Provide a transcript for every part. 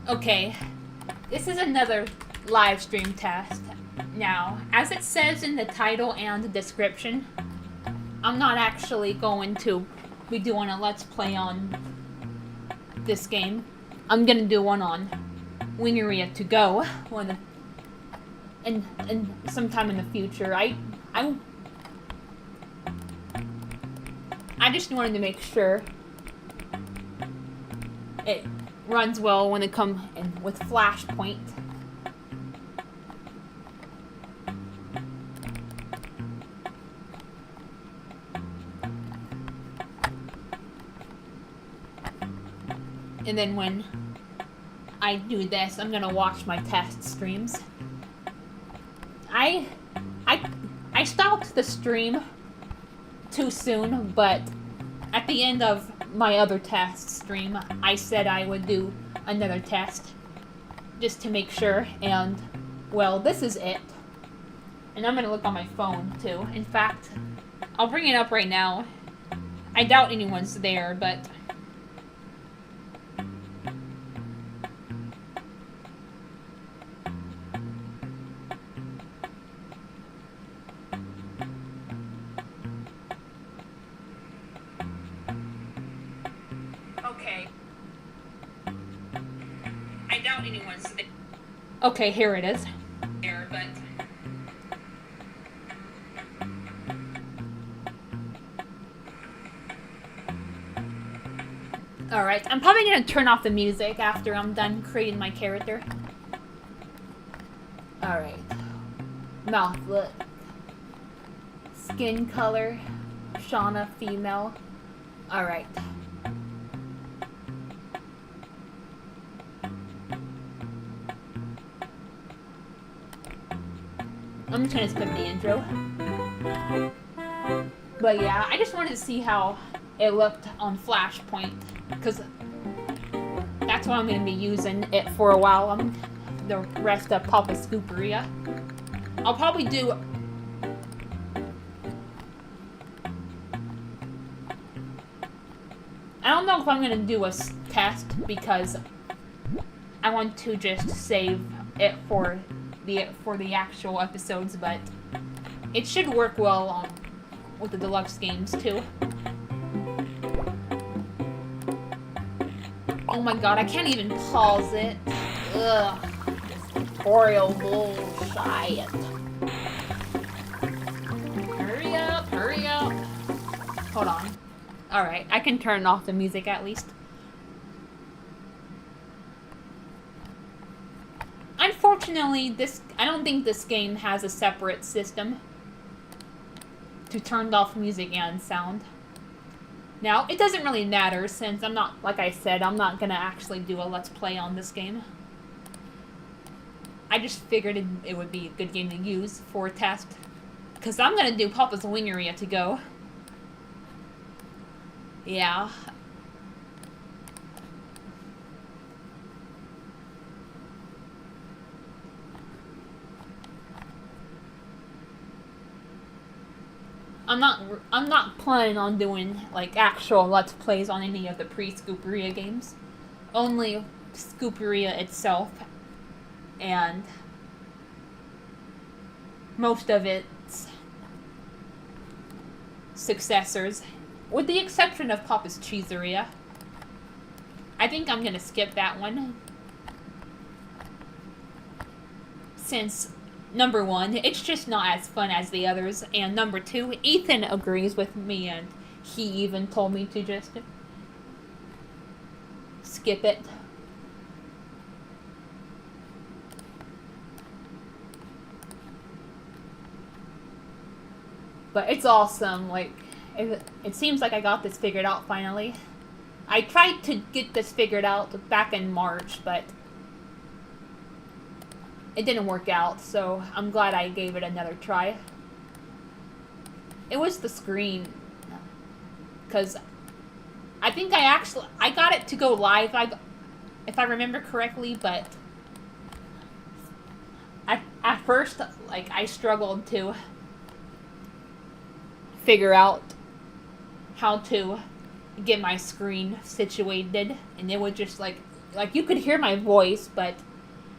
Okay, this is another live stream test. Now, as it says in the title and the description, I'm not actually going to be doing a Let's Play on this game. I'm gonna do one on Wingeria to Go and sometime in the future. I just wanted to make sure it runs well when it comes in with FlashPoint. And then when I do this, I'm gonna watch my test streams. I stopped the stream too soon, but at the end of my other test stream, I said I would do another test just to make sure, and well, this is it. And I'm gonna look on my phone too. In fact, I'll bring it up right now. I doubt anyone's there, but okay. I doubt anyone's there. Okay, here it is. There, but alright, I'm probably gonna turn off the music after I'm done creating my character. Alright. Mouth look. Skin color. Shauna, female. Alright. I'm just gonna skip the intro. But yeah, I just wanted to see how it looked on FlashPoint, because that's what I'm going to be using it for a while. The rest of Papa Scooperia. I'll probably do... I don't know if I'm going to do a test, because I want to just save it for the actual episodes, but it should work well with the deluxe games too. Oh my god, I can't even pause it. Ugh. This tutorial bullshit. Hurry up, hurry up. Hold on. Alright, I can turn off the music at least. Unfortunately, I don't think this game has a separate system to turn off music and sound. Now, it doesn't really matter since I'm not, like I said, I'm not gonna actually do a Let's Play on this game. I just figured it would be a good game to use for a test. Because I'm gonna do Papa's Wingeria to Go. Yeah. I'm not planning on doing like actual Let's Plays on any of the pre-Scooperia games. Only Scooperia itself and most of its successors, with the exception of Papa's Cheeseria. I think I'm gonna skip that one since number one, it's just not as fun as the others, and number two, Ethan agrees with me, and he even told me to just skip it. But it's awesome, like, it seems like I got this figured out finally. I tried to get this figured out back in March, but it didn't work out, so I'm glad I gave it another try. It was the screen, because I think I got it to go live, if I remember correctly, but at first, like, I struggled to figure out how to get my screen situated, and it would just, like, like, you could hear my voice, but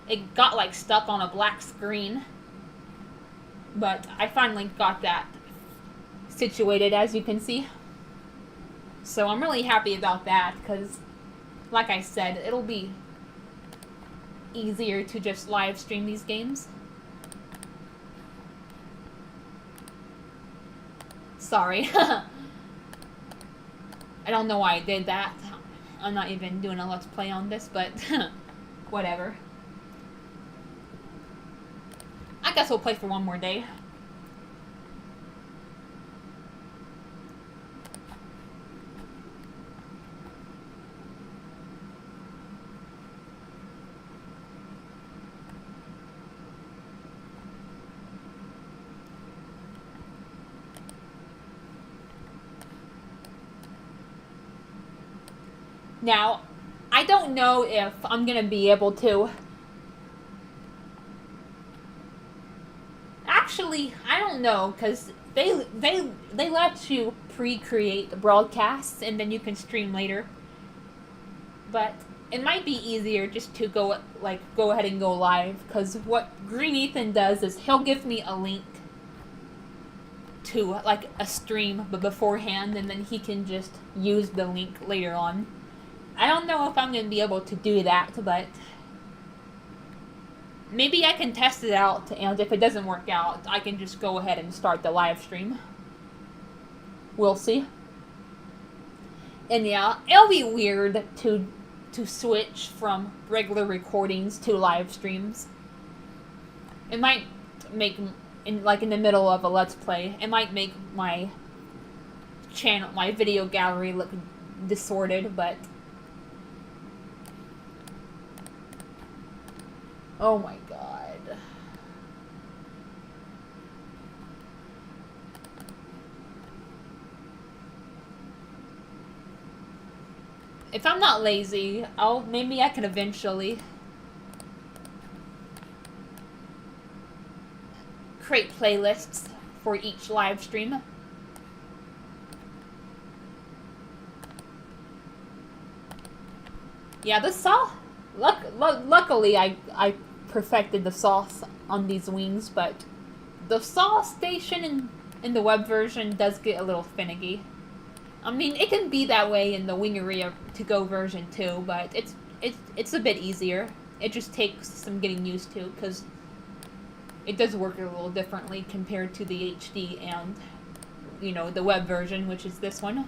it got, like, stuck on a black screen. But I finally got that situated, as you can see. So I'm really happy about that, because, like I said, it'll be easier to just live stream these games. Sorry. I don't know why I did that. I'm not even doing a Let's Play on this, but whatever. I guess we'll play for one more day. Now, I don't know if I'm gonna be able to. Actually, I don't know, because they let you pre-create the broadcasts and then you can stream later. But it might be easier just to go ahead and go live, because what Green Ethan does is he'll give me a link to like a stream beforehand, and then he can just use the link later on. I don't know if I'm going to be able to do that, but maybe I can test it out, and if it doesn't work out, I can just go ahead and start the live stream. We'll see. And yeah, it'll be weird to switch from regular recordings to live streams. It might make, in the middle of a Let's Play, it might make my channel, my video gallery look distorted, but oh my god. If I'm not lazy, maybe I can eventually create playlists for each live stream. Yeah, the sauce. Luckily, I perfected the sauce on these wings, but the sauce station in the web version does get a little finicky. I mean, it can be that way in the Wingeria to-go version too, but it's a bit easier. It just takes some getting used to, because it does work a little differently compared to the HD and, you know, the web version, which is this one.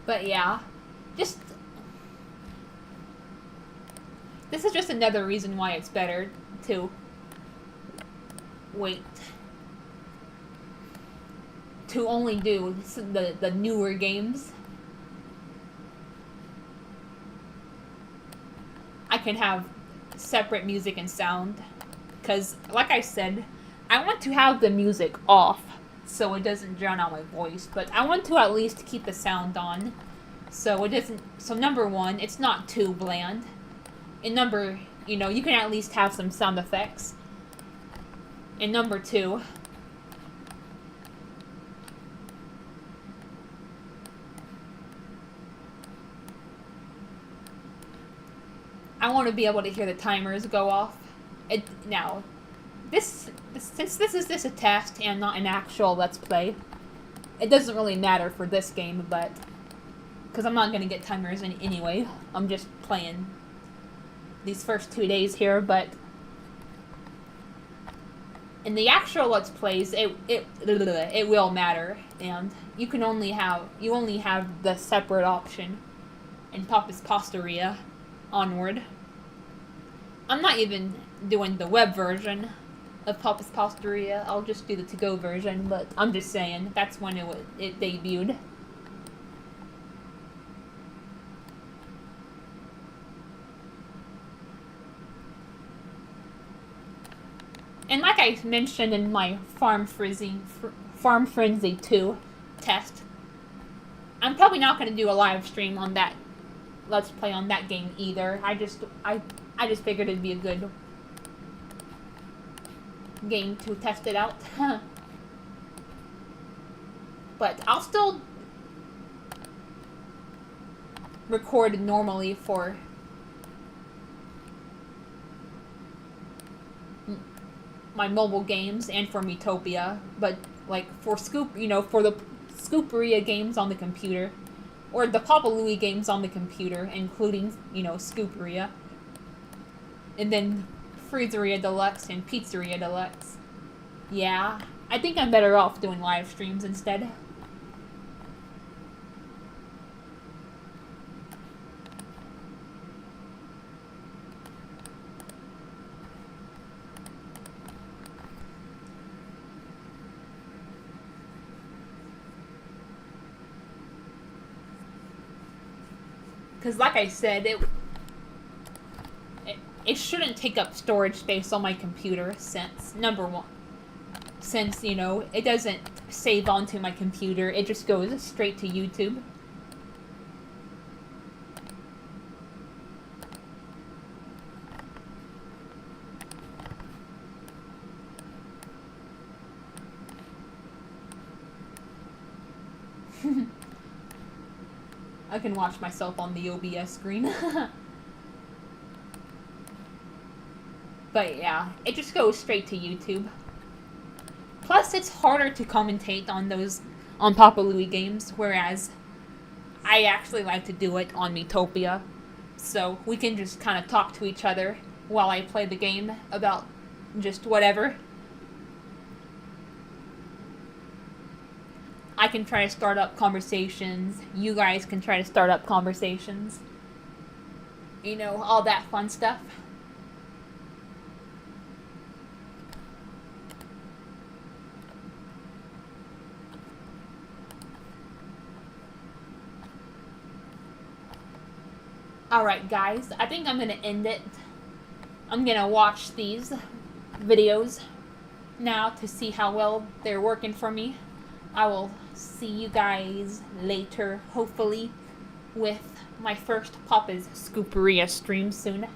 But yeah, this is just another reason why it's better to wait. To only do the newer games. I can have separate music and sound. Because, like I said, I want to have the music off so it doesn't drown out my voice, but I want to at least keep the sound on so it doesn't. So number one, it's not too bland, and number, you know, you can at least have some sound effects, and number two, I want to be able to hear the timers go off. Now, since this is a test and not an actual Let's Play, it doesn't really matter for this game, but because I'm not going to get timers anyway, I'm just playing these first 2 days here, but in the actual Let's Plays, it will matter, and you only have the separate option in Papa's Pastaria onward. I'm not even doing the web version of Papa's Pastaria. I'll just do the to-go version, but I'm just saying, that's when it debuted. And like I I mentioned in my Farm Frenzy 2 test, I'm probably not going to do a live stream on that Let's Play on that game either. I just figured it'd be a good game to test it out. But I'll still record normally for my mobile games and for Metopia, but like for for the Scooperia games on the computer, or the Papa Louie games on the computer, including, Scooperia, and then Freezeria Deluxe and Pizzeria Deluxe. Yeah, I think I'm better off doing live streams instead. Because like I said, it shouldn't take up storage space on my computer since, number one, it doesn't save onto my computer, it just goes straight to YouTube. I can watch myself on the OBS screen. But yeah, it just goes straight to YouTube. Plus, it's harder to commentate on Papa Louie games, whereas I actually like to do it on Metopia. So we can just kind of talk to each other while I play the game about just whatever. I can try to start up conversations. You guys can try to start up conversations. All that fun stuff. Alright guys, I think I'm going to end it. I'm going to watch these videos now to see how well they're working for me. I will see you guys later, hopefully, with my first Papa's Scooperia stream soon.